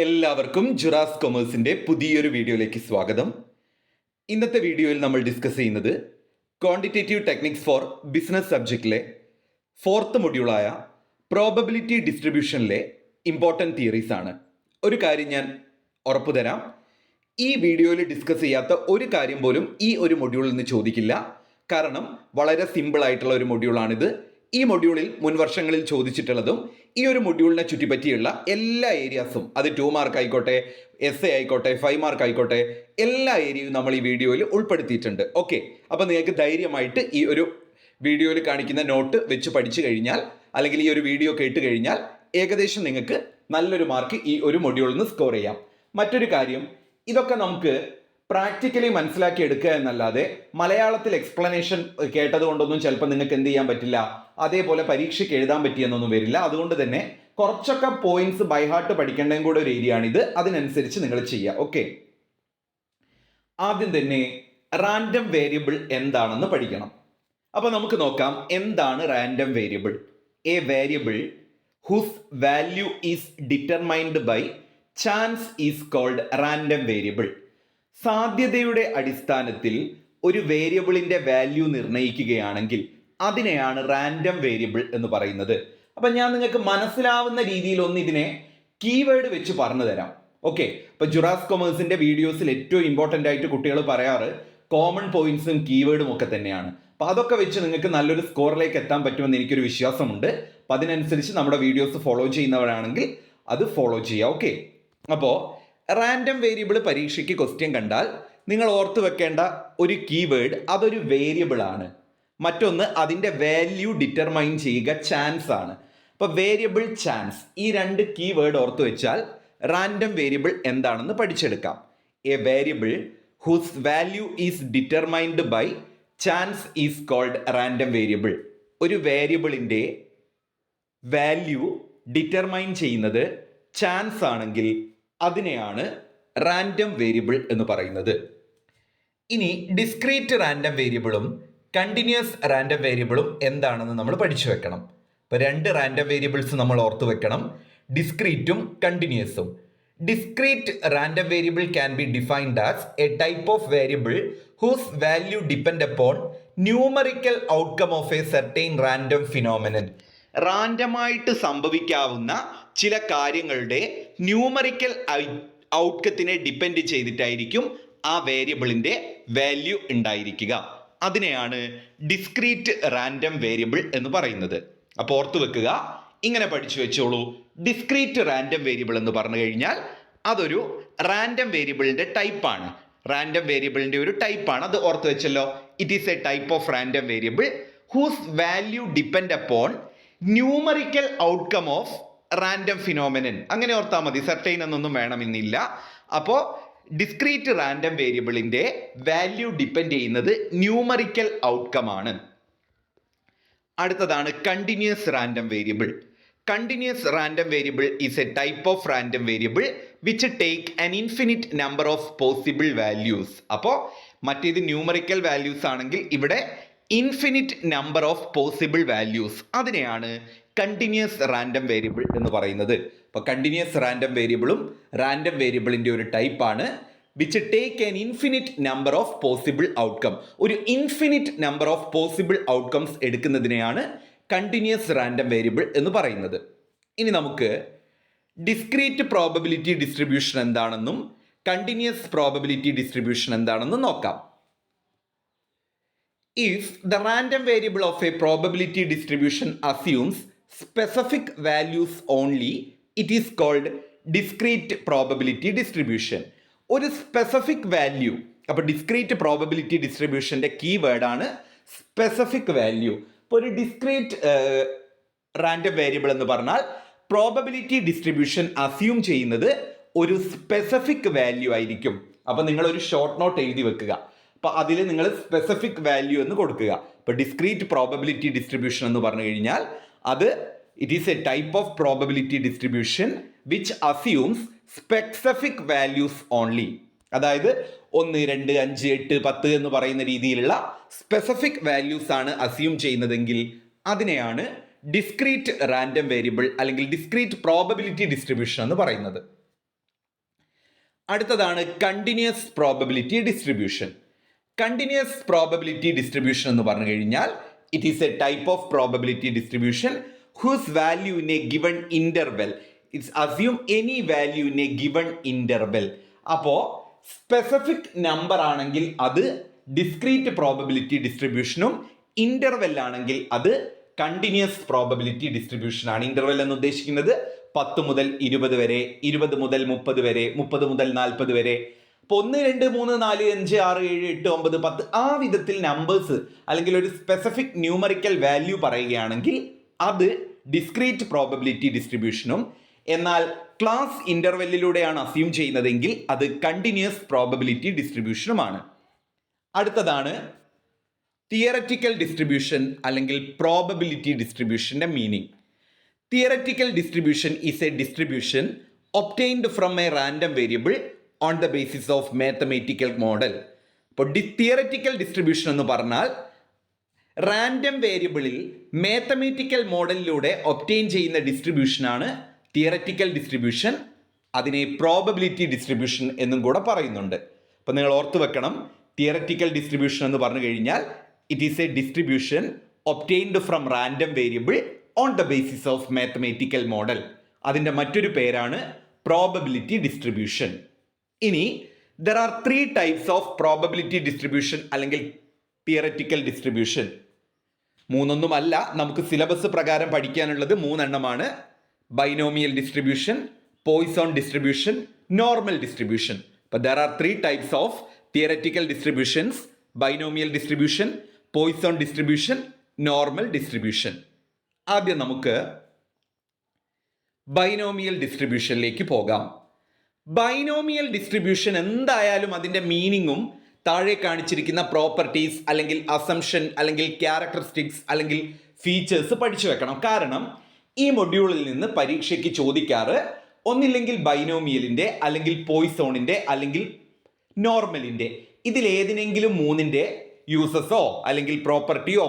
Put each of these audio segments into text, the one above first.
എല്ലാവർക്കും ജുറാസ് കൊമേഴ്സിൻ്റെ പുതിയൊരു വീഡിയോയിലേക്ക് സ്വാഗതം. ഇന്നത്തെ വീഡിയോയിൽ നമ്മൾ ഡിസ്കസ് ചെയ്യുന്നത് ക്വാണ്ടിറ്റേറ്റീവ് ടെക്നിക്സ് ഫോർ ബിസിനസ് സബ്ജക്റ്റിലെ 4th മൊഡ്യൂളായ പ്രോബബിലിറ്റി ഡിസ്ട്രിബ്യൂഷനിലെ ഇമ്പോർട്ടൻറ്റ് തിയറീസ് ആണ്. ഒരു കാര്യം ഞാൻ ഉറപ്പു തരാം, ഈ വീഡിയോയിൽ ഡിസ്കസ് ചെയ്യാത്ത ഒരു കാര്യം പോലും ഈ ഒരു മൊഡ്യൂളിൽ നിന്ന് ചോദിക്കില്ല. കാരണം വളരെ സിമ്പിൾ ആയിട്ടുള്ള ഒരു മൊഡ്യൂളാണിത്. ഈ മൊഡ്യൂളിൽ മുൻവർഷങ്ങളിൽ ചോദിച്ചിട്ടുള്ളതും ഈ ഒരു മൊഡ്യൂളിനെ ചുറ്റിപ്പറ്റിയുള്ള എല്ലാ ഏരിയാസും, അത് 2 മാർക്ക് ആയിക്കോട്ടെ, essay ആയിക്കോട്ടെ, 5 മാർക്ക് ആയിക്കോട്ടെ, എല്ലാ ഏരിയയും നമ്മൾ ഈ വീഡിയോയിൽ ഉൾപ്പെടുത്തിയിട്ടുണ്ട്. ഓക്കെ, അപ്പോൾ നിങ്ങൾക്ക് ധൈര്യമായിട്ട് ഈ ഒരു വീഡിയോയിൽ കാണിക്കുന്ന നോട്ട് വെച്ച് പഠിച്ചു കഴിഞ്ഞാൽ, അല്ലെങ്കിൽ ഈ ഒരു വീഡിയോ കേട്ട് കഴിഞ്ഞാൽ ഏകദേശം നിങ്ങൾക്ക് നല്ലൊരു മാർക്ക് ഈ ഒരു മൊഡ്യൂളിൽ നിന്ന് സ്കോർ ചെയ്യാം. മറ്റൊരു കാര്യം, ഇതൊക്കെ നമുക്ക് പ്രാക്ടിക്കലി മനസ്സിലാക്കി എടുക്കുക എന്നല്ലാതെ മലയാളത്തിൽ എക്സ്പ്ലനേഷൻ കേട്ടത് കൊണ്ടൊന്നും ചിലപ്പോൾ നിങ്ങൾക്ക് എന്ത് ചെയ്യാൻ പറ്റില്ല, അതേപോലെ പരീക്ഷയ്ക്ക് എഴുതാൻ പറ്റിയെന്നൊന്നും വരില്ല. അതുകൊണ്ട് തന്നെ കുറച്ചൊക്കെ പോയിന്റ്സ് ബൈ ഹാർട്ട് പഠിക്കേണ്ടതും കൂടെ ഒരു ഏരിയ ആണിത്. അതിനനുസരിച്ച് നിങ്ങൾ ചെയ്യുക. ഓക്കെ, ആദ്യം തന്നെ റാൻഡം വേരിയബിൾ എന്താണെന്ന് പഠിക്കണം. അപ്പോൾ നമുക്ക് നോക്കാം, എന്താണ് random variable? A variable whose value is determined by chance is called random variable. സാധ്യതയുടെ അടിസ്ഥാനത്തിൽ ഒരു വേരിയബിളിന്റെ വാല്യൂ നിർണ്ണയിക്കുകയാണെങ്കിൽ അതിനെയാണ് റാൻഡം വേരിയബിൾ എന്ന് പറയുന്നത്. അപ്പം ഞാൻ നിങ്ങൾക്ക് മനസ്സിലാവുന്ന രീതിയിൽ ഒന്ന് ഇതിനെ കീവേഡ് വെച്ച് പറഞ്ഞു തരാം. ഓക്കെ, ഇപ്പൊ ജുറാസ് കൊമേഴ്സിന്റെ വീഡിയോസിൽ ഏറ്റവും ഇമ്പോർട്ടൻ്റ് ആയിട്ട് കുട്ടികൾ പറയാറ് കോമൺ പോയിന്റ്സും കീവേഡും ഒക്കെ തന്നെയാണ്. അപ്പം അതൊക്കെ വെച്ച് നിങ്ങൾക്ക് നല്ലൊരു സ്കോറിലേക്ക് എത്താൻ പറ്റുമെന്ന് എനിക്കൊരു വിശ്വാസമുണ്ട്. അപ്പം അതിനനുസരിച്ച് നമ്മുടെ വീഡിയോസ് ഫോളോ ചെയ്യുന്നവരാണെങ്കിൽ അത് ഫോളോ ചെയ്യുക. ഓക്കെ, അപ്പോൾ റാൻഡം വേരിയബിൾ പരീക്ഷയ്ക്ക് ക്വസ്റ്റ്യൻ കണ്ടാൽ നിങ്ങൾ ഓർത്ത് വെക്കേണ്ട ഒരു കീവേഡ്, അതൊരു വേരിയബിൾ ആണ്. മറ്റൊന്ന് അതിൻ്റെ വാല്യൂ ഡിറ്റർമൈൻ ചെയ്യുക ചാൻസ് ആണ്. അപ്പോൾ വേരിയബിൾ, ചാൻസ്, ഈ 2 കീവേഡ് ഓർത്ത് വെച്ചാൽ റാൻഡം വേരിയബിൾ എന്താണെന്ന് പഠിച്ചെടുക്കാം. A variable whose value is determined by chance is called random variable. ഒരു വേരിയബിളിൻ്റെ വാല്യൂ ഡിറ്റർമൈൻ ചെയ്യുന്നത് ചാൻസ് ആണെങ്കിൽ അതിനെയാണ് റാൻഡം വേരിയബിൾ എന്ന് പറയുന്നത്. ഇനി ഡിസ്ക്രീറ്റ് റാൻഡം വേരിയബിളും കണ്ടിന്യൂസ് റാൻഡം വേരിയബിളും എന്താണെന്ന് നമ്മൾ പഠിച്ചു വെക്കണം. ഇപ്പോൾ 2 റാൻഡം വേരിയബിൾസ് നമ്മൾ ഓർത്തു വെക്കണം, ഡിസ്ക്രീറ്റും കണ്ടിന്യൂസും. Discrete random variable can be defined as a type of variable whose value depend upon numerical outcome of a certain random phenomenon. റാൻഡമായിട്ട് സംഭവിക്കാവുന്ന ചില കാര്യങ്ങളുടെ ന്യൂമറിക്കൽ ഔട്ട്കത്തിനെ ഡിപ്പെൻഡ് ചെയ്തിട്ടായിരിക്കും ആ വേരിയബിളിൻ്റെ വാല്യൂ ഉണ്ടായിരിക്കുക. അതിനെയാണ് ഡിസ്ക്രീറ്റ് റാൻഡം വേരിയബിൾ എന്ന് പറയുന്നത്. അപ്പോൾ ഓർത്തു വെക്കുക, ഇങ്ങനെ പഠിച്ചു വെച്ചോളൂ. ഡിസ്ക്രീറ്റ് റാൻഡം വേരിയബിൾ എന്ന് പറഞ്ഞു കഴിഞ്ഞാൽ അതൊരു റാൻഡം വേരിയബിളിൻ്റെ ടൈപ്പാണ്. റാൻഡം വേരിയബിളിൻ്റെ ഒരു ടൈപ്പാണ്, അത് ഓർത്ത് വെച്ചല്ലോ. It is a type of random variable whose value depend upon numerical outcome of random phenomenon. അങ്ങനെ ഓർത്താൽ മതി, സർട്ടൈൻ എന്നൊന്നും വേണമെന്നില്ല. അപ്പോൾ ഡിസ്ക്രീറ്റ് റാൻഡം വേരിയബിളിൻ്റെ വാല്യൂ ഡിപ്പെൻഡ് ചെയ്യുന്നത് ന്യൂമറിക്കൽ ഔട്ട്കം ആണ്. അടുത്തതാണ് continuous random variable. Continuous random variable is a type of random variable which take an infinite number of possible values. അപ്പോൾ മറ്റേത് ന്യൂമറിക്കൽ വാല്യൂസ് ആണെങ്കിൽ ഇവിടെ infinite number of possible values, അതിനെയാണ് continuous random variable എന്ന് പറയുന്നത്. അപ്പോൾ കണ്ടിന്യൂസ് റാൻഡം വേരിയബിളും random വേരിയബിളിൻ്റെ ഒരു ടൈപ്പാണ് which take an infinite number of possible outcome. ഒരു infinite number of possible outcomes എടുക്കുന്നതിനെയാണ് കണ്ടിന്യൂസ് റാൻഡം വേരിയബിൾ എന്ന് പറയുന്നത്. ഇനി നമുക്ക് ഡിസ്ക്രീറ്റ് പ്രോബബിലിറ്റി ഡിസ്ട്രിബ്യൂഷൻ എന്താണെന്നും കണ്ടിന്യൂസ് പ്രോബബിലിറ്റി ഡിസ്ട്രിബ്യൂഷൻ എന്താണെന്നും നോക്കാം. If the random variable of a probability distribution assumes specific values only, it is called discrete probability distribution. ഒരു specific value, അപ്പോൾ ഡിസ്ക്രീറ്റ് പ്രോബബിലിറ്റി ഡിസ്ട്രിബ്യൂഷൻ്റെ കീവേഡാണ് സ്പെസിഫിക് വാല്യൂ. ഇപ്പോൾ ഒരു ഡിസ്ക്രീറ്റ് റാൻഡം വേരിയബിൾ എന്ന് പറഞ്ഞാൽ probability distribution assume ചെയ്യുന്നത് ഒരു സ്പെസിഫിക് വാല്യൂ ആയിരിക്കും. അപ്പോൾ നിങ്ങളൊരു ഷോർട്ട് നോട്ട് എഴുതി വെക്കുക. അപ്പോൾ അതിൽ നിങ്ങൾ സ്പെസിഫിക് വാല്യൂ എന്ന് കൊടുക്കുക. ഇപ്പോൾ ഡിസ്ക്രീറ്റ് പ്രോബബിലിറ്റി ഡിസ്ട്രിബ്യൂഷൻ എന്ന് പറഞ്ഞു കഴിഞ്ഞാൽ അത് it is a type of probability distribution which assumes specific values only. അതായത് 1, 2, 5, 8, 10 എന്ന് പറയുന്ന രീതിയിലുള്ള സ്പെസിഫിക് വാല്യൂസ് ആണ് അസ്യൂം ചെയ്യുന്നതെങ്കിൽ അതിനെയാണ് ഡിസ്ക്രീറ്റ് റാൻഡം വേരിയബിൾ അല്ലെങ്കിൽ ഡിസ്ക്രീറ്റ് പ്രോബബിലിറ്റി ഡിസ്ട്രിബ്യൂഷൻ എന്ന് പറയുന്നത്. അടുത്തതാണ് continuous probability distribution. Continuous probability distribution എന്ന് പറഞ്ഞു കഴിഞ്ഞാൽ it is a type of probability distribution whose value in a given interval its assume any value in a given interval. അപ്പോൾ specific number ആണെങ്കിൽ അത് discrete probability ഡിസ്ട്രിബ്യൂഷനും interval ആണെങ്കിൽ അത് continuous probability distribution ആണ്. ഇന്റർവെൽ എന്ന് ഉദ്ദേശിക്കുന്നത് 10 മുതൽ 20 വരെ, 20 മുതൽ 30 വരെ, 30 മുതൽ 40 വരെ. ഇപ്പോൾ 1, 2, 3, 4, 5, 6, 7, 8, 9, 10 ആ വിധത്തിൽ നമ്പേഴ്സ് അല്ലെങ്കിൽ ഒരു സ്പെസിഫിക് ന്യൂമറിക്കൽ വാല്യൂ പറയുകയാണെങ്കിൽ അത് ഡിസ്ക്രീറ്റ് പ്രോബബിലിറ്റി ഡിസ്ട്രിബ്യൂഷനും, എന്നാൽ ക്ലാസ് ഇന്റർവെല്ലിലൂടെയാണ് അസ്യൂം ചെയ്യുന്നതെങ്കിൽ അത് കണ്ടിന്യൂസ് പ്രോബബിലിറ്റി ഡിസ്ട്രിബ്യൂഷനുമാണ്. അടുത്തതാണ് തിയററ്റിക്കൽ ഡിസ്ട്രിബ്യൂഷൻ അല്ലെങ്കിൽ പ്രോബബിലിറ്റി ഡിസ്ട്രിബ്യൂഷന്റെ meaning. Theoretical distribution is a distribution obtained from a random variable on the basis of mathematical model. അപ്പോൾ തിയററ്റിക്കൽ ഡിസ്ട്രിബ്യൂഷൻ എന്ന് പറഞ്ഞാൽ റാൻഡം വേരിയബിളിൽ മാത്തമാറ്റിക്കൽ മോഡലിലൂടെ ഒബ്റ്റെയിൻ ചെയ്യുന്ന ഡിസ്ട്രിബ്യൂഷനാണ് തിയററ്റിക്കൽ ഡിസ്ട്രിബ്യൂഷൻ. അതിനെ പ്രോബബിലിറ്റി ഡിസ്ട്രിബ്യൂഷൻ എന്നും കൂടെ പറയുന്നുണ്ട്. അപ്പോൾ നിങ്ങൾ ഓർത്തു വെക്കണം, തിയററ്റിക്കൽ ഡിസ്ട്രിബ്യൂഷൻ എന്ന് പറഞ്ഞു കഴിഞ്ഞാൽ it is a distribution obtained from random variable on the basis of mathematical model. അതിൻ്റെ മറ്റൊരു പേരാണ് പ്രോബബിലിറ്റി ഡിസ്ട്രിബ്യൂഷൻ. ഇനി there are 3 types of probability distribution അല്ലെങ്കിൽ തിയററ്റിക്കൽ ഡിസ്ട്രിബ്യൂഷൻ. 3 അല്ല, നമുക്ക് സിലബസ് പ്രകാരം പഠിക്കാനുള്ളത് 3 എണ്ണമാണ്. Binomial distribution, Poisson distribution, normal distribution. അപ്പോൾ there are 3 types of theoretical distributions: binomial distribution, Poisson distribution, normal distribution. ആദ്യം നമുക്ക് ബൈനോമിയൽ ഡിസ്ട്രിബ്യൂഷനിലേക്ക് പോകാം. ബൈനോമിയൽ ഡിസ്ട്രിബ്യൂഷൻ എന്തായാലും അതിൻ്റെ മീനിങ്ങും താഴെ കാണിച്ചിരിക്കുന്ന പ്രോപ്പർട്ടീസ് അല്ലെങ്കിൽ അസംഷൻ അല്ലെങ്കിൽ ക്യാരക്ടറിസ്റ്റിക്സ് അല്ലെങ്കിൽ ഫീച്ചേഴ്സ് പഠിച്ചു വെക്കണം. കാരണം ഈ മൊഡ്യൂളിൽ നിന്ന് പരീക്ഷയ്ക്ക് ചോദിക്കാറ് ഒന്നില്ലെങ്കിൽ ബൈനോമിയലിൻ്റെ അല്ലെങ്കിൽ പോയ്സോണിൻ്റെ അല്ലെങ്കിൽ നോർമലിൻ്റെ ഇതിലേതിനെങ്കിലും 3ൻ്റെ യൂസസോ അല്ലെങ്കിൽ പ്രോപ്പർട്ടിയോ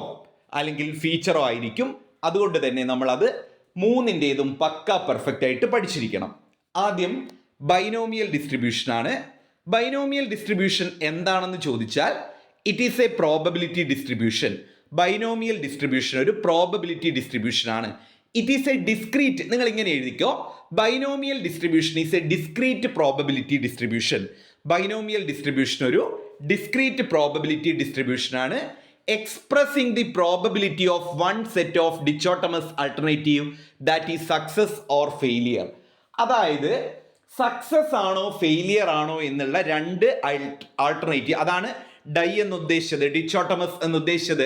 അല്ലെങ്കിൽ ഫീച്ചറോ ആയിരിക്കും. അതുകൊണ്ട് തന്നെ നമ്മളത് 3ൻ്റേതും പക്ക പെർഫെക്റ്റ് ആയിട്ട് പഠിച്ചിരിക്കണം. ആദ്യം ബൈനോമിയൽ ഡിസ്ട്രിബ്യൂഷൻ ആണ്. ബൈനോമിയൽ ഡിസ്ട്രിബ്യൂഷൻ എന്താണെന്ന് ചോദിച്ചാൽ it is a probability distribution. Binomial distribution ഒരു പ്രോബബിലിറ്റി ഡിസ്ട്രിബ്യൂഷൻ ആണ്. ഇറ്റ് ഈസ് എ ഡിസ്ക്രീറ്റ്, നിങ്ങൾ ഇങ്ങനെ എഴുതിക്കോ, binomial distribution is a discrete probability distribution. Binomial distribution ഒരു ഡിസ്ക്രീറ്റ് പ്രോബബിലിറ്റി ഡിസ്ട്രിബ്യൂഷൻ ആണ്. Expressing the probability of one set of dichotomous alternative that is success or failure. അതായത് success ആണോ failure ആണോ എന്നുള്ള 2 alternative, അതാണ് ഡൈ എന്ന് ഉദ്ദേശിച്ചത്, ഡിച്ചോട്ടമസ് എന്ന് ഉദ്ദേശിച്ചത്.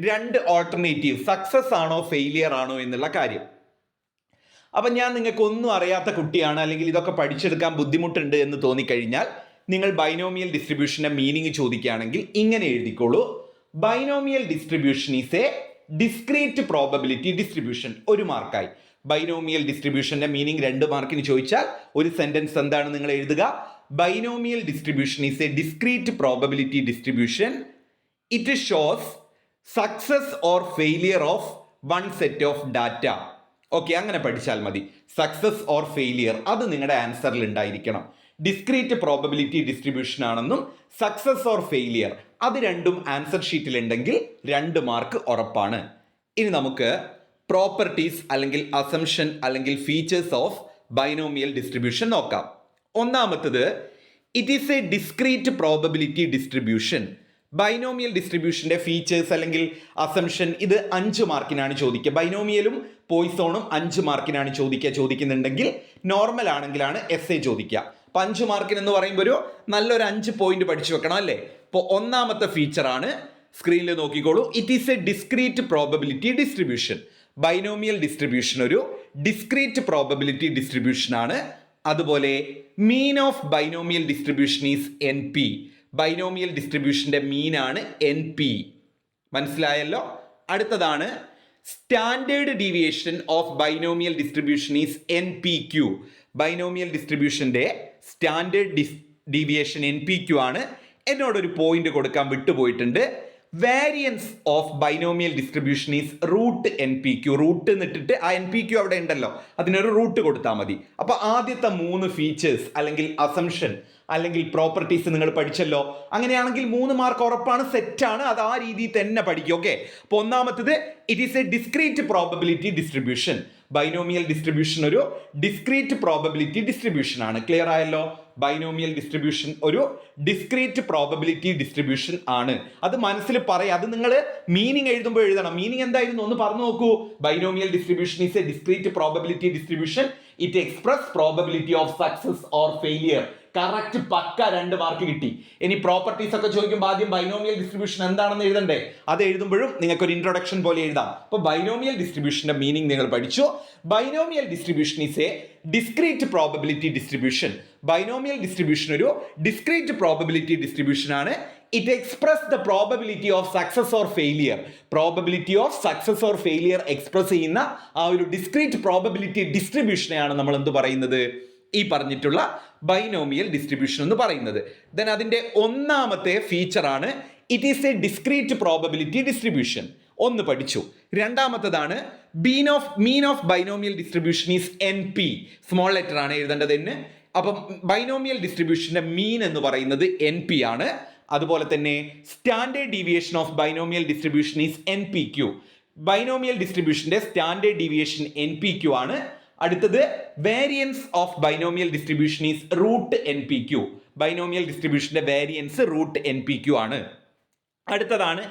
2 ഓൾട്ടർനേറ്റീവ്, സക്സസ് ആണോ ഫെയിലിയർ ആണോ എന്നുള്ള കാര്യം. അപ്പം ഞാൻ നിങ്ങൾക്ക് ഒന്നും അറിയാത്ത കുട്ടിയാണ് അല്ലെങ്കിൽ ഇതൊക്കെ പഠിച്ചെടുക്കാൻ ബുദ്ധിമുട്ടുണ്ട് എന്ന് തോന്നിക്കഴിഞ്ഞാൽ നിങ്ങൾ ബൈനോമിയൽ ഡിസ്ട്രിബ്യൂഷൻ്റെ മീനിങ് ചോദിക്കുകയാണെങ്കിൽ ഇങ്ങനെ എഴുതിക്കോളൂ: binomial distribution is a discrete probability distribution. 1 മാർക്കായി. ബൈനോമിയൽ ഡിസ്ട്രിബ്യൂഷന്റെ മീനിങ് 2 മാർക്കിന് ചോദിച്ചാൽ ഒരു സെന്റൻസ് എന്താണ് നിങ്ങൾ എഴുതുക? Binomial distribution is a discrete probability distribution. It shows success or failure of one set of data. Okay, അങ്ങനെ പഠിച്ചാൽ മതി. സക്സസ് ഓർ ഫെയിലിയർ അത് നിങ്ങളുടെ ആൻസറിൽ ഉണ്ടായിരിക്കണം. ഡിസ്ക്രീറ്റ് പ്രോബബിലിറ്റി ഡിസ്ട്രിബ്യൂഷൻ ആണെന്നും സക്സസ് ഓർ ഫെയിലിയർ അത് രണ്ടും ആൻസർ ഷീറ്റിൽ ഉണ്ടെങ്കിൽ 2 മാർക്ക് ഉറപ്പാണ്. ഇനി നമുക്ക് പ്രോപ്പർട്ടീസ് അല്ലെങ്കിൽ അസംഷൻ അല്ലെങ്കിൽ ഫീച്ചേഴ്സ് ഓഫ് ബൈനോമിയൽ ഡിസ്ട്രിബ്യൂഷൻ നോക്കാം. ഒന്നാമത്തത്, it is a discrete probability distribution. Binomial ഡിസ്ട്രിബ്യൂഷന്റെ ഫീച്ചേഴ്സ് അല്ലെങ്കിൽ അസംഷൻ ഇത് 5 മാർക്കിനാണ് ചോദിക്കുക. ബൈനോമിയലും പോയ്സോണും 5 മാർക്കിനാണ് ചോദിക്കുന്നുണ്ടെങ്കിൽ നോർമൽ ആണെങ്കിലാണ് എസ് എ ചോദിക്കുക. 5 മാർക്കിന് എന്ന് പറയുമ്പോൾ ഒരു നല്ലൊരു 5 പോയിന്റ് പഠിച്ചു വെക്കണം അല്ലേ? അപ്പോൾ ഒന്നാമത്തെ ഫീച്ചർ ആണ്, സ്ക്രീനിൽ നോക്കിക്കോളൂ, it is a discrete probability distribution. Binomial distribution ഒരു ഡിസ്ക്രീറ്റ് പ്രോബബിലിറ്റി ഡിസ്ട്രിബ്യൂഷൻ ആണ്. അതുപോലെ mean of binomial distribution is N P. Binomial ഡിസ്ട്രിബ്യൂഷന്റെ മീൻ ആണ് എൻ പി. മനസ്സിലായല്ലോ? അടുത്തതാണ് standard deviation of binomial distribution is N P Q. Binomial ഡിസ്ട്രിബ്യൂഷന്റെ standard deviation N P Q ആണ്. എന്നോടൊരു പോയിന്റ് കൊടുക്കാൻ വിട്ടുപോയിട്ടുണ്ട്. Variance of binomial distribution is root N P Q. Root എന്നിട്ടിട്ട് ആ എൻ പി ക്യു അവിടെ ഉണ്ടല്ലോ, അതിനൊരു റൂട്ട് കൊടുത്താൽ മതി. അപ്പൊ ആദ്യത്തെ 3 ഫീച്ചേഴ്സ് അല്ലെങ്കിൽ അസംഷൻ അല്ലെങ്കിൽ പ്രോപ്പർട്ടീസ് നിങ്ങൾ പഠിച്ചല്ലോ. അങ്ങനെയാണെങ്കിൽ 3 മാർക്ക് ഉറപ്പാണ്, സെറ്റാണ്. അത് ആ രീതിയിൽ തന്നെ പഠിക്കും. ഓക്കെ. അപ്പൊ ഒന്നാമത്തത്, it is a discrete probability distribution. Binomial distribution ഒരു ഡിസ്ക്രീറ്റ് പ്രോബബിലിറ്റി ഡിസ്ട്രിബ്യൂഷൻ ആണ്. ക്ലിയർ ആയല്ലോ? ബൈനോമിയൽ ഡിസ്ട്രിബ്യൂഷൻ ഒരു ഡിസ്ക്രീറ്റ് പ്രോബബിലിറ്റി ഡിസ്ട്രിബ്യൂഷൻ ആണ്. അത് മനസ്സിൽ പറയാം. അത് നിങ്ങൾ മീനിങ് എഴുതുമ്പോൾ എഴുതണം. മീനിങ് എന്തായിരുന്നു ഒന്ന് പറഞ്ഞു നോക്കൂ. Binomial distribution is a discrete probability distribution. It express probability of success or failure. Correct, പക്ക 2 മാർക്ക് കിട്ടി. ഇനി പ്രോപ്പർട്ടീസ് ഒക്കെ ചോദിക്കുമ്പോൾ ആദ്യം ബൈനോമിയൽ ഡിസ്ട്രിബ്യൂഷൻ എന്താണെന്ന് എഴുതണ്ടേ? അത് എഴുതുമ്പോഴും നിങ്ങൾക്ക് ഒരു ഇൻട്രൊഡക്ഷൻ പോലെ എഴുതാം. അപ്പോൾ ബൈനോമിയൽ ഡിസ്ട്രിബ്യൂഷന്റെ മീനിങ് നിങ്ങൾ പഠിച്ചു. Binomial distribution is a discrete probability distribution. Binomial distribution ഒരു ഡിസ്ക്രീറ്റ് പ്രോബബിലിറ്റി ഡിസ്ട്രിബ്യൂഷൻ ആണ്. It express the probability of success or failure. Probability of success or failure express ചെയ്യുന്ന ആ ഒരു ഡിസ്ക്രീറ്റ് പ്രോബബിലിറ്റി ഡിസ്ട്രിബ്യൂഷനെയാണ് നമ്മൾ എന്ത് പറയുന്നത്? ഈ പറഞ്ഞിട്ടുള്ള ബൈനോമിയൽ ഡിസ്ട്രിബ്യൂഷൻ എന്ന് പറയുന്നത്. ദെൻ അതിന്റെ ഒന്നാമത്തെ ഫീച്ചറാണ് it is a discrete probability distribution. ഒന്ന് പഠിച്ചു. രണ്ടാമത്തതാണ് mean of binomial distribution is N P. Small letter ആണ് എഴുതേണ്ടത് എന്ന്. അപ്പം ബൈനോമിയൽ ഡിസ്ട്രിബ്യൂഷന്റെ മീൻ എന്ന് പറയുന്നത് എൻ പി ആണ്. അതുപോലെ തന്നെ standard deviation of binomial distribution is N P Q. Binomial ഡിസ്ട്രിബ്യൂഷന്റെ standard deviation N P Q ആണ്. അടുത്തത് variance of binomial distribution is root N P Q. Binomial ഡിസ്ട്രിബ്യൂഷന്റെ variance root N P Q ആണ്. അടുത്തതാണ്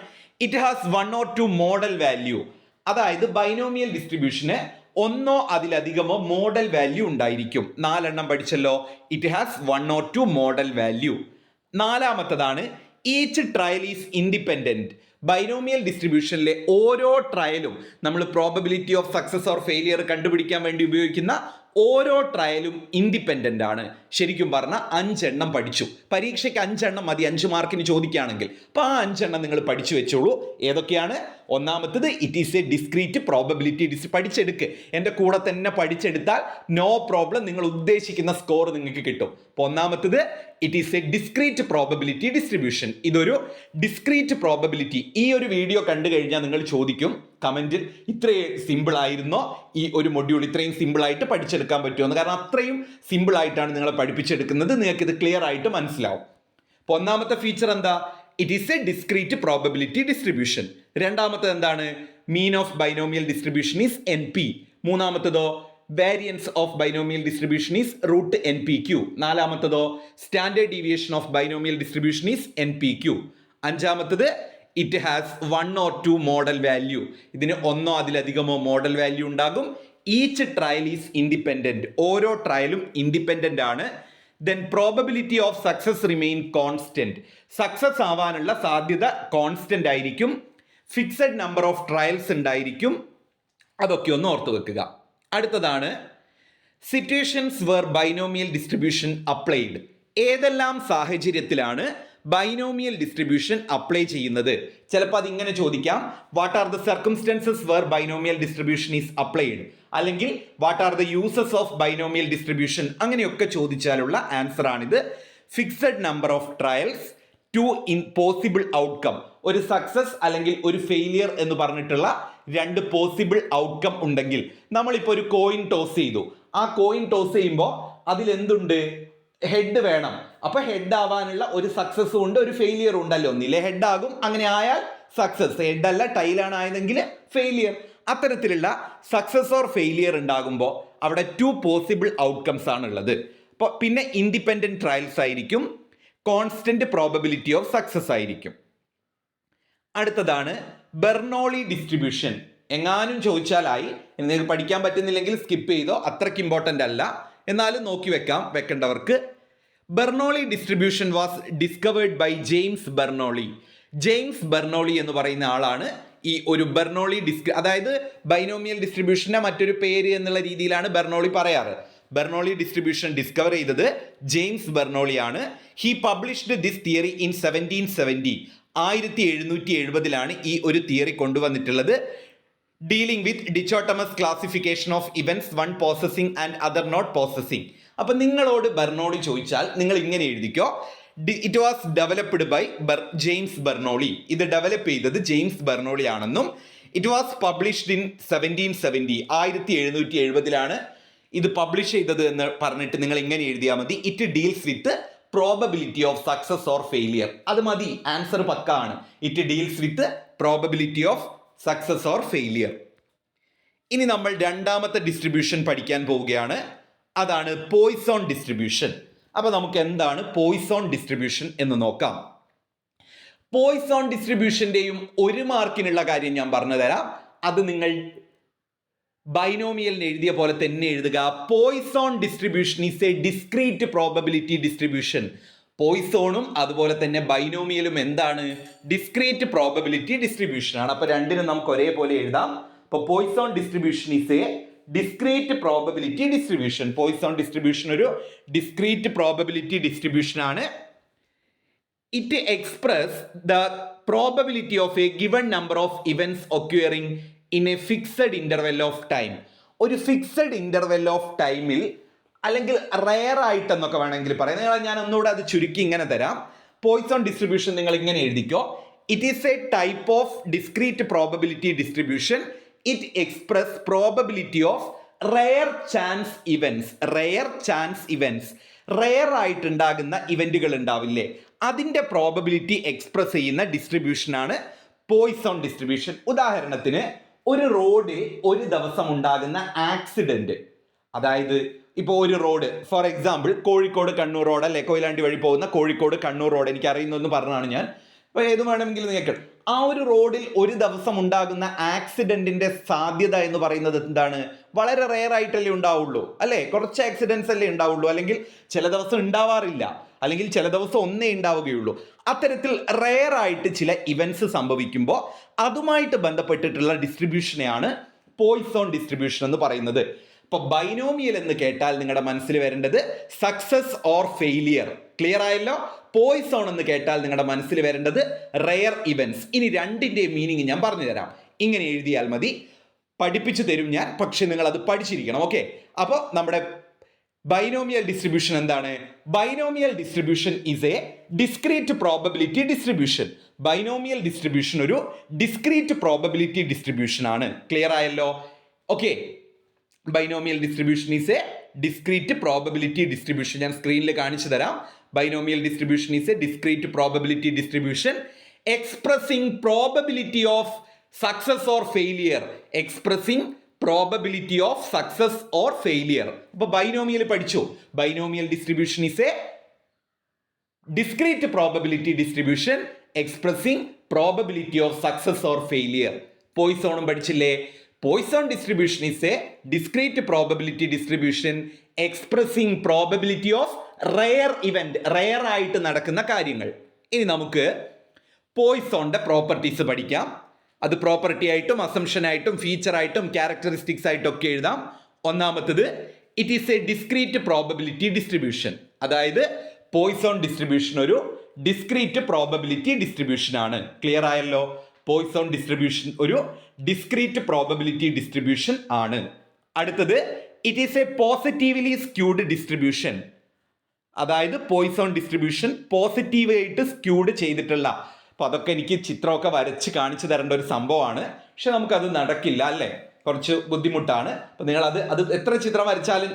it has 1 or 2 modal value. അതായത് binomial ഡിസ്ട്രിബ്യൂഷന് 1 or അതിലധികമോ modal value ഉണ്ടായിരിക്കും. 4 എണ്ണം പഠിച്ചല്ലോ. It has 1 or 2 modal value. നാലാമത്തതാണ് each trial is independent. Binomial ഡിസ്ട്രിബ്യൂഷനിലെ ഓരോ ട്രയലും നമ്മൾ probability of success or failure കണ്ടുപിടിക്കാൻ വേണ്ടി ഉപയോഗിക്കുന്ന ഓരോ ട്രയലും ഇൻഡിപെൻഡന്റ് ആണ്. ശരിക്കും പറഞ്ഞാൽ 5 എണ്ണം പഠിച്ചു. പരീക്ഷയ്ക്ക് 5 എണ്ണം മതി 5 മാർക്കിന് ചോദിക്കുകയാണെങ്കിൽ. അപ്പോൾ ആ 5 എണ്ണം നിങ്ങൾ പഠിച്ചു വെച്ചോളൂ. ഏതൊക്കെയാണ്? ഒന്നാമത്തത് it is a discrete probability പഠിച്ചെടുക്ക്. എൻ്റെ കൂടെ തന്നെ പഠിച്ചെടുത്താൽ നോ പ്രോബ്ലം, നിങ്ങൾ ഉദ്ദേശിക്കുന്ന സ്കോർ നിങ്ങൾക്ക് കിട്ടും. അപ്പോൾ ഒന്നാമത്തത് it is a discrete probability distribution. ഇതൊരു ഡിസ്ക്രീറ്റ് പ്രോബബിലിറ്റി. ഈ ഒരു വീഡിയോ കണ്ടു കഴിഞ്ഞാൽ നിങ്ങൾ ചോദിക്കും കമന്റിൽ, ഇത്രയും സിമ്പിൾ ആയിരുന്നോ ഈ ഒരു മൊഡ്യൂൾ? ഇത്രയും സിമ്പിൾ ആയിട്ട് പഠിച്ചെടുക്കാൻ പറ്റുമെന്ന്. കാരണം അത്രയും സിമ്പിൾ ആയിട്ടാണ് നിങ്ങളെ പഠിപ്പിച്ചെടുക്കുന്നത്. നിങ്ങൾക്ക് ഇത് ക്ലിയർ ആയിട്ട് മനസ്സിലാവും. അപ്പോൾ ഒന്നാമത്തെ ഫീച്ചർ എന്താ? It is a discrete probability distribution. രണ്ടാമത്തത് എന്താണ്? Mean of binomial distribution is N P. മൂന്നാമത്തതോ variance of binomial distribution is root N P Q. നാലാമത്തതോ standard deviation of binomial distribution is N P Q. അഞ്ചാമത്തത് it has 1 or 2 modal value. ഇതിന് 1 or അതിലധികമോ modal value ഉണ്ടാകും. Each trial is independent. ഓരോ ട്രയലും independent ആണ്. Then probability of success remain constant. Success ആവാനുള്ള സാധ്യത കോൺസ്റ്റന്റ് ആയിരിക്കും. ഫിക്സഡ് നമ്പർ ഓഫ് ട്രയൽസ് ഉണ്ടായിരിക്കും. അതൊക്കെ ഒന്ന് ഓർത്തു വെക്കുക. അടുത്തതാണ് situations where binomial distribution applied. ഏതെല്ലാം സാഹചര്യത്തിലാണ് ബൈനോമിയൽ ഡിസ്ട്രിബ്യൂഷൻ അപ്ലൈ ചെയ്യുന്നത്? ചിലപ്പോൾ അതിങ്ങനെ ചോദിക്കാം, what are the circumstances where binomial distribution is applied, അല്ലെങ്കിൽ what are the uses of binomial distribution. അങ്ങനെയൊക്കെ ചോദിച്ചാലുള്ള ആൻസർ ആണിത്. Fixed number of trials, 2 possible outcome. ഒരു സക്സസ് അല്ലെങ്കിൽ ഒരു ഫെയിലിയർ എന്ന് പറഞ്ഞിട്ടുള്ള 2 പോസിബിൾ ഔട്ട്കം ഉണ്ടെങ്കിൽ, നമ്മളിപ്പോൾ ഒരു കോയിൻ ടോസ് ചെയ്തു. ആ കോയിൻ ടോസ് ചെയ്യുമ്പോൾ അതിലെന്തുണ്ട്? ഹെഡ് വേണം. അപ്പൊ ഹെഡ് ആവാനുള്ള ഒരു സക്സസും ഉണ്ട്, ഒരു ഫെയിലിയർ ഉണ്ടല്ലോ. ഒന്നിലെ ഹെഡ് ആകും, അങ്ങനെ ആയാൽ സക്സസ്. ഹെഡ് അല്ല ടൈലാണ് ആയതെങ്കിൽ ഫെയിലിയർ. അത്തരത്തിലുള്ള സക്സസ് ഓർ ഫെയിലിയർ ഉണ്ടാകുമ്പോൾ അവിടെ 2 പോസിബിൾ ഔട്ട്കംസ് ആണ് ഉള്ളത്. അപ്പോൾ പിന്നെ ഇൻഡിപെൻഡന്റ് ട്രയൽസ് ആയിരിക്കും. കോൺസ്റ്റന്റ് പ്രോബബിലിറ്റി ഓഫ് സക്സസ് ആയിരിക്കും. അടുത്തതാണ് ബെർണോളി ഡിസ്ട്രിബ്യൂഷൻ. എങ്ങാനും ചോദിച്ചാലായി. നിങ്ങൾക്ക് പഠിക്കാൻ പറ്റുന്നില്ലെങ്കിൽ സ്കിപ്പ് ചെയ്തോ, അത്രയ്ക്ക് ഇമ്പോർട്ടൻ്റ് അല്ല, എന്നാലും നോക്കി വെക്കേണ്ടവർക്ക്. Bernoulli distribution was discovered by James Bernoulli. James Bernoulli എന്ന് പറയുന്ന ആളാണ് ഈ ഒരു ബെർണോളി അതായത് ബൈനോമിയൽ ഡിസ്ട്രിബ്യൂഷന്റെ മറ്റൊരു പേര് എന്നുള്ള രീതിയിലാണ് ബെർണോളി പറയാറ്. ബെർണോളി ഡിസ്ട്രിബ്യൂഷൻ ഡിസ്കവർ ചെയ്തത് ജെയിംസ് ബെർണോളി ആണ്. He published this theory in 1770. 1770 ഈ ഒരു തിയറി കൊണ്ടുവന്നിട്ടുള്ളത്. Dealing with dichotomous classification of events, one possessing and other not possessing. അപ്പൊ നിങ്ങളോട് ബെർണോളി ചോദിച്ചാൽ നിങ്ങൾ ഇങ്ങനെ എഴുതിക്കോ, it was developed by James Bernoulli. ഇത് ഡെവലപ്പ് ചെയ്തത് ജെയിംസ് ബെർണോളി ആണെന്നും ഇറ്റ് വാസ് പബ്ലിഷ്ഡ് ഇൻ 1770, 1770 ഇത് പബ്ലിഷ് ചെയ്തത് എന്ന് പറഞ്ഞിട്ട് നിങ്ങൾ ഇങ്ങനെ എഴുതിയാൽ മതി. It deals with probability of success or failure. അത് മതി, ആൻസർ പക്കാണ്. It deals with probability of success or failure. ഇനി നമ്മൾ രണ്ടാമത്തെ ഡിസ്ട്രിബ്യൂഷൻ പഠിക്കാൻ പോവുകയാണ്. അതാണ് പോയ്സോൺ ഡിസ്ട്രിബ്യൂഷൻ. അപ്പൊ നമുക്ക് എന്താണ് പോയ്സോൺ ഡിസ്ട്രിബ്യൂഷൻ എന്ന് നോക്കാം. പോയ്സോൺ ഡിസ്ട്രിബ്യൂഷന്റെയും 1 മാർക്കിനുള്ള കാര്യം ഞാൻ പറഞ്ഞു തരാം. അത് നിങ്ങൾ ബൈനോമിയലിന് എഴുതിയ പോലെ തന്നെ എഴുതുക. Poisson distribution is a discrete probability distribution. പോയ്സോണും അതുപോലെ തന്നെ ബൈനോമിയലും എന്താണ്? ഡിസ്ക്രീറ്റ് പ്രോബബിലിറ്റി ഡിസ്ട്രിബ്യൂഷൻ ആണ്. അപ്പൊ രണ്ടിനും നമുക്ക് ഒരേപോലെ എഴുതാം. അപ്പൊ Poisson distribution is a discrete probability distribution. Poisson distribution ഒരു ഡിസ്ക്രീറ്റ് പ്രോബബിലിറ്റി ഡിസ്ട്രിബ്യൂഷൻ ആണ്. It express the probability of a given number of events occurring in a fixed interval of time. ഒരു ഫിക്സഡ് ഇന്റർവെൽ ഓഫ് ടൈമിൽ, അല്ലെങ്കിൽ rare ആയിട്ടെന്നൊക്കെ വേണമെങ്കിൽ പറയാം. ഞാൻ ഒന്നുകൂടെ അത് ചുരുക്കി ഇങ്ങനെ തരാം. പോയ്സോൺ ഡിസ്ട്രിബ്യൂഷൻ നിങ്ങൾ ഇങ്ങനെ എഴുതിക്കോ. It is a type of discrete probability distribution. It express probability of rare chance events. Rare chance events, rare ആയിട്ടുണ്ടാകുന്ന ഇവന്റുകൾ ഉണ്ടാവില്ലേ, അതിന്റെ പ്രോബബിലിറ്റി എക്സ്പ്രസ് ചെയ്യുന്ന ഡിസ്ട്രിബ്യൂഷനാണ് പോയ്സോൺ ഡിസ്ട്രിബ്യൂഷൻ. ഉദാഹരണത്തിന്, ഒരു റോഡിൽ ഒരു ദിവസം ഉണ്ടാകുന്ന ആക്സിഡന്റ്, അതായത് ഇപ്പോൾ ഒരു road, for example Kozhikode Kannur road അല്ലെ, കൊയിലാണ്ടി വഴി പോകുന്ന കോഴിക്കോട് കണ്ണൂർ റോഡ്, എനിക്ക് അറിയുന്നതെന്ന് പറഞ്ഞാണ് ഞാൻ. അപ്പോൾ ഏത് വേണമെങ്കിലും നിങ്ങൾക്ക്, ആ ഒരു റോഡിൽ ഒരു ദിവസം ഉണ്ടാകുന്ന ആക്സിഡന്റിന്റെ സാധ്യത എന്ന് പറയുന്നത് എന്താണ്? വളരെ റെയർ ആയിട്ടല്ലേ ഉണ്ടാവുള്ളൂ അല്ലേ? കുറച്ച് ആക്സിഡൻസ് അല്ലേ ഉണ്ടാവുള്ളൂ, അല്ലെങ്കിൽ ചില ദിവസം ഉണ്ടാവാറില്ല, അല്ലെങ്കിൽ ചില ദിവസം ഒന്നേ ഉണ്ടാവുകയുള്ളൂ. അത്തരത്തിൽ റെയർ ആയിട്ട് ചില ഇവന്റ്സ് സംഭവിക്കുമ്പോൾ അതുമായിട്ട് ബന്ധപ്പെട്ടിട്ടുള്ള ഡിസ്ട്രിബ്യൂഷനെയാണ് പോയ്സോൺ ഡിസ്ട്രിബ്യൂഷൻ എന്ന് പറയുന്നത്. ഇപ്പൊ ബൈനോമിയൽ എന്ന് കേട്ടാൽ നിങ്ങളുടെ മനസ്സിൽ വരേണ്ടത് സക്സസ് ഓർ ഫെയിലിയർ. ക്ലിയർ ആയല്ലോ? പോയ്സോൺ എന്ന് കേട്ടാൽ നിങ്ങളുടെ മനസ്സിൽ വരേണ്ടത് റെയർ ഇവന്റ്സ്. ഇനി രണ്ടിന്റെയും മീനിങ് ഞാൻ പറഞ്ഞു തരാം. ഇങ്ങനെ എഴുതിയാൽ മതി, പഠിപ്പിച്ചു തരും ഞാൻ, പക്ഷെ നിങ്ങൾ അത് പഠിച്ചിരിക്കണം. ഓക്കെ, അപ്പോൾ നമ്മുടെ ബൈനോമിയൽ ഡിസ്ട്രിബ്യൂഷൻ എന്താണ്? Binomial distribution is a discrete probability distribution. Binomial distribution ഒരു ഡിസ്ക്രീറ്റ് പ്രോബബിലിറ്റി ഡിസ്ട്രിബ്യൂഷൻ ആണ്. ക്ലിയർ ആയല്ലോ? Okay, binomial distribution is a discrete probability distribution. ഞാൻ സ്ക്രീനിൽ കാണിച്ചു തരാം. Binomial distribution is a discrete probability distribution expressing probability of success or failure. Expressing probability of success or failure. അപ്പൊ binomial പഠിച്ചു. Binomial distribution is a discrete probability distribution expressing probability of success or failure. പോയ്സോണും പഠിച്ചില്ലേ? Poisson distribution is a discrete probability distribution expressing probability of rare event, rare ആയിട്ട് നടക്കുന്ന കാര്യങ്ങൾ. ഇനി നമുക്ക് പോയ്സോണിന്റെ properties പഠിക്കാം. അത് പ്രോപ്പർട്ടി ആയിട്ടും അസംഷൻ ആയിട്ടും ഫീച്ചർ ആയിട്ടും ക്യാരക്ടറിസ്റ്റിക്സ് ആയിട്ടും ഒക്കെ എഴുതാം. ഒന്നാമത്തത്, it is a discrete probability distribution. അതായത് പോയ്സോൺ ഡിസ്ട്രിബ്യൂഷൻ ഒരു ഡിസ്ക്രീറ്റ് പ്രോബബിലിറ്റി ഡിസ്ട്രിബ്യൂഷൻ ആണ്. ക്ലിയർ ആയല്ലോ? പോയ്സോൺ ഡിസ്ട്രിബ്യൂഷൻ ഒരു ഡിസ്ക്രീറ്റ് പ്രോബബിലിറ്റി ഡിസ്ട്രിബ്യൂഷൻ ആണ്. അടുത്തത്, it is A positively skewed distribution. അതായത് പോയ്സോൺ ഡിസ്ട്രിബ്യൂഷൻ പോസിറ്റീവായിട്ട് സ്ക്യൂഡ് ചെയ്തിട്ടുള്ള, അപ്പോൾ അതൊക്കെ എനിക്ക് ചിത്രമൊക്കെ വരച്ച് കാണിച്ചു തരേണ്ട ഒരു സംഭവമാണ്. പക്ഷെ നമുക്കത് നടക്കില്ല അല്ലേ, കുറച്ച് ബുദ്ധിമുട്ടാണ്. അപ്പോൾ അത് എത്ര ചിത്രം വരച്ചാലും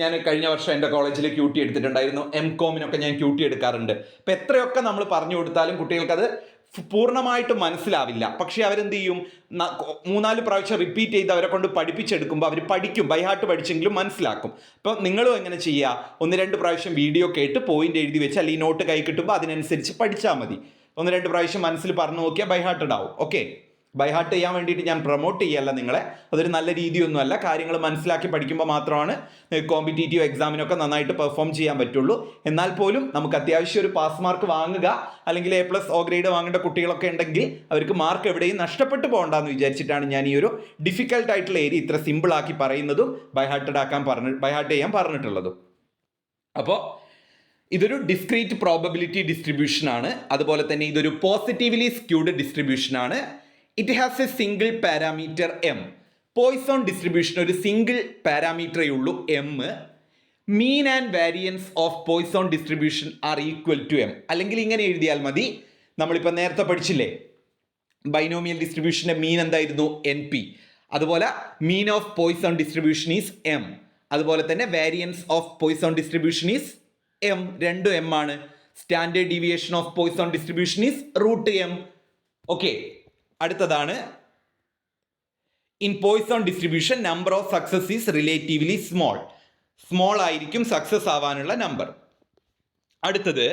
ഞാൻ കഴിഞ്ഞ വർഷം എൻ്റെ കോളേജിൽ ക്യൂട്ടി എടുത്തിട്ടുണ്ടായിരുന്നു. MCOM-നൊക്കെ ഞാൻ ക്യൂട്ടി എടുക്കാറുണ്ട്. അപ്പോൾ എത്രയൊക്കെ നമ്മൾ പറഞ്ഞു കൊടുത്താലും കുട്ടികൾക്കത് പൂർണ്ണമായിട്ട് മനസ്സിലാവില്ല. പക്ഷെ അവരെന്ത് ചെയ്യും? 3-4 പ്രാവശ്യം റിപ്പീറ്റ് ചെയ്ത് അവരെ കൊണ്ട് പഠിപ്പിച്ചെടുക്കുമ്പോൾ അവർ പഠിക്കും. ബൈഹാർട്ട് പഠിച്ചെങ്കിലും മനസ്സിലാക്കും. അപ്പം നിങ്ങളും എങ്ങനെ ചെയ്യുക? 1-2 പ്രാവശ്യം വീഡിയോ കേട്ട് പോയിന്റ് എഴുതി വെച്ച് അല്ലെങ്കിൽ നോട്ട് കൈ കിട്ടുമ്പോൾ അതിനനുസരിച്ച് പഠിച്ചാൽ മതി. 1-2 പ്രാവശ്യം മനസ്സിൽ പറഞ്ഞു നോക്കിയാൽ ബൈഹാർട്ട് ഉണ്ടാവും. ഓക്കെ, ബൈഹാർട്ട് ചെയ്യാൻ വേണ്ടിയിട്ട് ഞാൻ പ്രൊമോട്ട് ചെയ്യല്ല നിങ്ങളെ, അതൊരു നല്ല രീതിയൊന്നുമല്ല. കാര്യങ്ങൾ മനസ്സിലാക്കി പഠിക്കുമ്പോൾ മാത്രമാണ് കോമ്പറ്റീറ്റീവ് എക്സാമിനൊക്കെ നന്നായിട്ട് പെർഫോം ചെയ്യാൻ പറ്റുള്ളൂ. എന്നാൽ പോലും നമുക്ക് അത്യാവശ്യം ഒരു പാസ് മാർക്ക് വാങ്ങുക, അല്ലെങ്കിൽ A+ O ഗ്രേഡ് വാങ്ങേണ്ട കുട്ടികളൊക്കെ ഉണ്ടെങ്കിൽ അവർക്ക് മാർക്ക് എവിടെയും നഷ്ടപ്പെട്ടു പോകണ്ടെന്ന് വിചാരിച്ചിട്ടാണ് ഞാൻ ഈ ഒരു ഡിഫിക്കൽട്ട് ആയിട്ടുള്ള ഏരിയ ഇത്ര സിമ്പിൾ ആക്കി പറയുന്നതും ബൈഹാർട്ട് ചെയ്യാൻ പറഞ്ഞിട്ടുള്ളതും. അപ്പോൾ ഇതൊരു ഡിസ്ക്രീറ്റ് പ്രോബബിലിറ്റി ഡിസ്ട്രിബ്യൂഷൻ ആണ്. അതുപോലെ തന്നെ ഇതൊരു പോസിറ്റീവ്ലി സ്ക്യൂഡ് ഡിസ്ട്രിബ്യൂഷൻ ആണ്. It has a single parameter M. Poisson distribution ഒരു സിംഗിൾ പാരാമീറ്ററേ ഉള്ളൂ M. Mean and variance of Poisson distribution are equal to M. അല്ലെങ്കിൽ ഇങ്ങനെ എഴുതിയാൽ മതി. നമ്മളിപ്പോൾ നേരത്തെ പഠിച്ചില്ലേ, ബൈനോമിയൽ ഡിസ്ട്രിബ്യൂഷൻ്റെ മീൻ എന്തായിരുന്നു? NP. അതുപോലെ mean of Poisson distribution is M. അതുപോലെ തന്നെ variance of Poisson distribution is M. രണ്ടും M ആണ്. Standard deviation of Poisson distribution is √M. Okay, അടുത്തതാണ് in Poisson distribution number of success is relatively small. Small ആയിരിക്കും success ആവാനുള്ള number. അടുത്തത്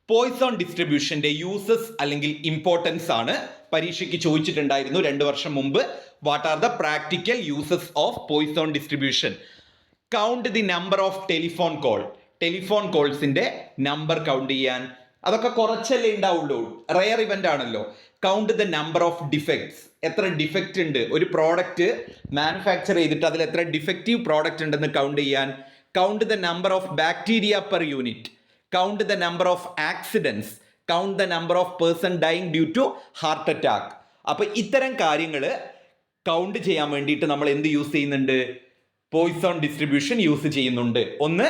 Poisson ഡിസ്ട്രിബ്യൂഷന്റെ uses അല്ലെങ്കിൽ ഇമ്പോർട്ടൻസ് ആണ്. പരീക്ഷയ്ക്ക് ചോദിച്ചിട്ടുണ്ടായിരുന്നു 2 വർഷം മുമ്പ്. What are the practical uses of Poisson distribution? Count the number of telephone കോൾസിന്റെ number count ചെയ്യാൻ. അതൊക്കെ കുറച്ചല്ലേ ഉണ്ടാവുള്ളൂ, റെയർ ഇവന്റ് ആണല്ലോ. Count the number of defects, എത്ര ഡിഫക്റ്റ് ഉണ്ട് ഒരു പ്രോഡക്റ്റ് മാനുഫാക്ചർ ചെയ്തിട്ട് അതിൽ എത്ര ഡിഫക്റ്റീവ് പ്രോഡക്റ്റ് ഉണ്ടെന്ന് കൗണ്ട് ചെയ്യാൻ. Count the number of bacteria per unit, count the number of accidents, count the number of person dying due to heart attack. അപ്പൊ ഇത്തരം കാര്യങ്ങൾ കൗണ്ട് ചെയ്യാൻ വേണ്ടിയിട്ട് നമ്മൾ എന്ത് യൂസ് ചെയ്യുന്നുണ്ട്? പോയ്സോൺ ഡിസ്ട്രിബ്യൂഷൻ യൂസ് ചെയ്യുന്നുണ്ട്. ഒന്ന്,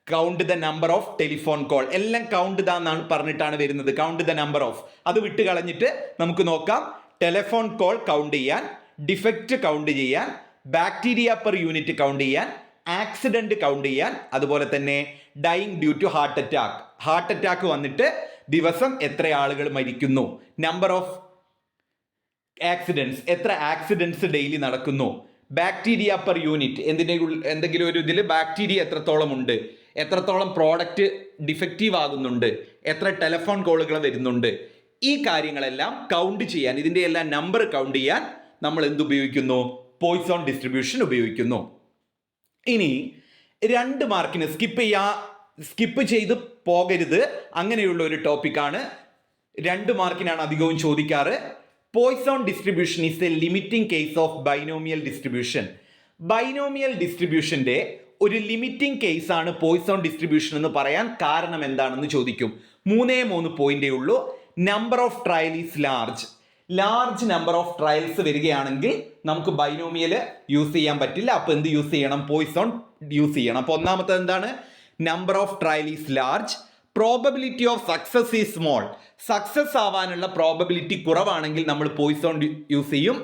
count the number of telephone call, എല്ലാം കൗണ്ട് എന്നാണ് പറഞ്ഞിട്ടാണ് വരുന്നത്. കൗണ്ട് ദ നമ്പർ ഓഫ്, അത് വിട്ട് കളഞ്ഞിട്ട് നമുക്ക് നോക്കാം. ടെലിഫോൺ കോൾ കൗണ്ട് ചെയ്യാൻ, ഡിഫക്റ്റ് കൗണ്ട് ചെയ്യാൻ, ബാക്ടീരിയ പെർ യൂണിറ്റ് കൗണ്ട് ചെയ്യാൻ, ആക്സിഡന്റ് കൗണ്ട് ചെയ്യാൻ, അതുപോലെ തന്നെ dying due to heart attack വന്നിട്ട് ദിവസം എത്ര ആളുകൾ മരിക്കുന്നു, നമ്പർ ഓഫ് ആക്സിഡൻസ്, എത്ര ആക്സിഡൻസ് ഡെയിലി നടക്കുന്നു, ബാക്ടീരിയ പെർ യൂണിറ്റ്, എന്തെങ്കിലും ഒരു ഇതിൽ ബാക്ടീരിയ എത്രത്തോളം ഉണ്ട്, എത്രത്തോളം പ്രോഡക്റ്റ് ഡിഫക്റ്റീവ് ആകുന്നുണ്ട്, എത്ര ടെലിഫോൺ കോളുകൾ വരുന്നുണ്ട്. ഈ കാര്യങ്ങളെല്ലാം കൗണ്ട് ചെയ്യാൻ, ഇതിൻ്റെ എല്ലാം നമ്പർ കൗണ്ട് ചെയ്യാൻ നമ്മൾ എന്തുപയോഗിക്കുന്നു? പോയ്സോൺ ഡിസ്ട്രിബ്യൂഷൻ ഉപയോഗിക്കുന്നു. ഇനി 2 മാർക്കിന് സ്കിപ്പ് ചെയ്ത് പോകരുത്, അങ്ങനെയുള്ള ഒരു ടോപ്പിക്കാണ്. 2 മാർക്കിനാണ് അധികവും ചോദിക്കാറ്. Poisson distribution is a limiting case of binomial distribution. Binomial ഡിസ്ട്രിബ്യൂഷന്റെ ഒരു ലിമിറ്റിംഗ് കേസ് ആണ് പോയ്സോൺ ഡിസ്ട്രിബ്യൂഷൻ എന്ന് പറയാൻ കാരണം എന്താണെന്ന് ചോദിക്കും. 3 പോയിന്റേ ഉള്ളൂ. Number of trial is large number of trials വരികയാണെങ്കിൽ നമുക്ക് ബൈനോമിയൽ യൂസ് ചെയ്യാൻ പറ്റില്ല. അപ്പോൾ എന്ത് യൂസ് ചെയ്യണം? പോയ്സോൺ യൂസ് ചെയ്യണം. അപ്പോൾ ഒന്നാമത്തെ എന്താണ്? Number of trial is large, probability of success is small. Success ആവാനുള്ള പ്രോബബിലിറ്റി കുറവാണെങ്കിൽ നമ്മൾ പോയ്സോൺ യൂസ് ചെയ്യും.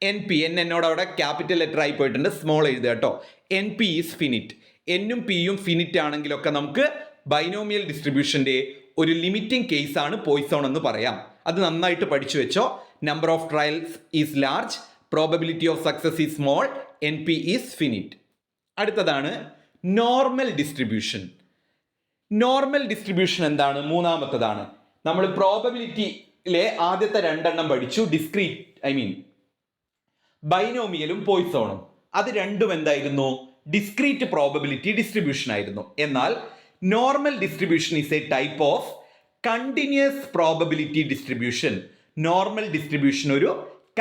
NP, എന്നോട് അവിടെ ക്യാപിറ്റൽ ലെറ്റർ ആയി പോയിട്ടുണ്ട്, സ്മോൾ എഴുതുക കേട്ടോ. NP is finite. എന്നും പിയും ഫിനിറ്റ് ആണെങ്കിലൊക്കെ നമുക്ക് ബൈനോമിയൽ ഡിസ്ട്രിബ്യൂഷന്റെ ഒരു ലിമിറ്റിംഗ് കേസ് ആണ് പോയ്സോൺ എന്ന് പറയാം. അത് നന്നായിട്ട് പഠിച്ചു വെച്ചോ. Number of trials is large, probability of success is small, NP is finite. അടുത്തതാണ് നോർമൽ ഡിസ്ട്രിബ്യൂഷൻ. നോർമൽ ഡിസ്ട്രിബ്യൂഷൻ എന്താണ്? മൂന്നാമത്തതാണ്. നമ്മൾ പ്രോബബിലിറ്റിയിലെ ആദ്യത്തെ 2 പഠിച്ചു, ബൈനോമിയലും പോയ്സോണും. അത് രണ്ടും എന്തായിരുന്നു? ഡിസ്ക്രീറ്റ് പ്രോബബിലിറ്റി ഡിസ്ട്രിബ്യൂഷൻ ആയിരുന്നു. എന്നാൽ normal distribution is a type of continuous probability distribution. Normal distribution ഒരു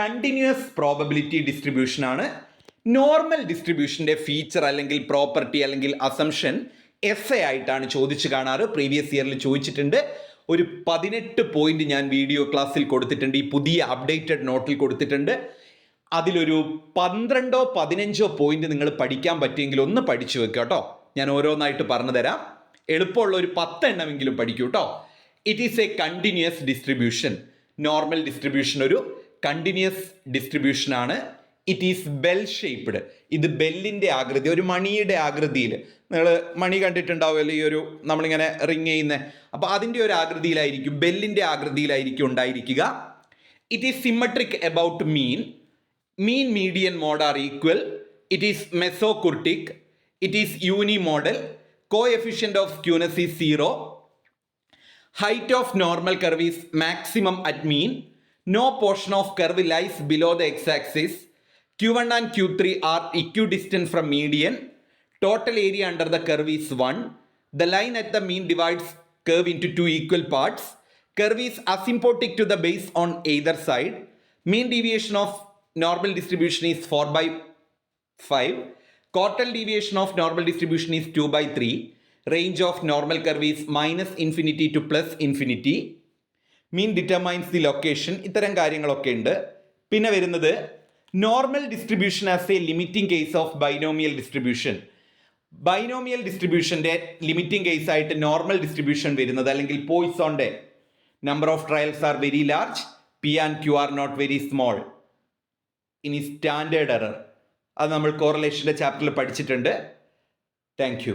കണ്ടിന്യൂസ് പ്രോബബിലിറ്റി ഡിസ്ട്രിബ്യൂഷൻ ആണ്. നോർമൽ ഡിസ്ട്രിബ്യൂഷന്റെ ഫീച്ചർ അല്ലെങ്കിൽ പ്രോപ്പർട്ടി അല്ലെങ്കിൽ അസംഷൻ essay ആയിട്ടാണ് ചോദിച്ചു കാണാറ്. പ്രീവിയസ് ഇയറിൽ ചോദിച്ചിട്ടുണ്ട്. ഒരു 18 പോയിന്റ് ഞാൻ വീഡിയോ ക്ലാസ്സിൽ കൊടുത്തിട്ടുണ്ട്, ഈ പുതിയ അപ്ഡേറ്റഡ് നോട്ടിൽ കൊടുത്തിട്ടുണ്ട്. അതിലൊരു 12-15 പോയിന്റ് നിങ്ങൾ പഠിക്കാൻ പറ്റിയെങ്കിൽ ഒന്ന് പഠിച്ചു വെക്കുക കേട്ടോ. ഞാൻ ഓരോന്നായിട്ട് പറഞ്ഞു തരാം. എളുപ്പമുള്ള ഒരു 10 എണ്ണമെങ്കിലും പഠിക്കൂ കേട്ടോ. It is A continuous distribution. Normal distribution ഒരു കണ്ടിന്യൂസ് ഡിസ്ട്രിബ്യൂഷൻ ആണ്. It is bell shaped. ഇത് ബെല്ലിൻ്റെ ആകൃതി, ഒരു മണിയുടെ ആകൃതിയിൽ, നിങ്ങൾ മണി കണ്ടിട്ടുണ്ടാവുമല്ലോ, ഈ ഒരു നമ്മളിങ്ങനെ റിങ് ചെയ്യുന്ന, അപ്പോൾ അതിൻ്റെ ഒരു ആകൃതിയിലായിരിക്കും, ബെല്ലിൻ്റെ ആകൃതിയിലായിരിക്കും ഉണ്ടായിരിക്കുക. It is symmetric about mean, median mode are equal. It is mesokurtic. It is unimodal. Coefficient of skewness is 0. Height of normal curve is maximum at mean. No portion of curve lies below the X axis. Q1 and Q3 are equidistant from median. Total area under the curve is 1. The line at the mean divides curve into 2 equal parts. Curve is asymptotic to the base on either side. Mean deviation of normal distribution is 4/5. Quartile deviation of normal distribution is 2/3. Range of normal curve is -infinity to +infinity. Mean determines the location. ഇത്തരം കാര്യങ്ങളൊക്കെ ഉണ്ട്. പിന്നെ വരുന്നത് normal distribution as a limiting case of binomial distribution. Binomial ഡിസ്ട്രിബ്യൂഷൻ്റെ limiting case ആയിട്ട് normal distribution വരുന്നത് അല്ലെങ്കിൽ പോയിസോന്റെ number of trials are very large, P and Q are not very small. ഇനി സ്റ്റാൻഡേർഡ് എറർ, അത് നമ്മൾ കോറിലേഷൻ്റെ ചാപ്റ്ററിൽ പഠിച്ചിട്ടുണ്ട്. Thank U.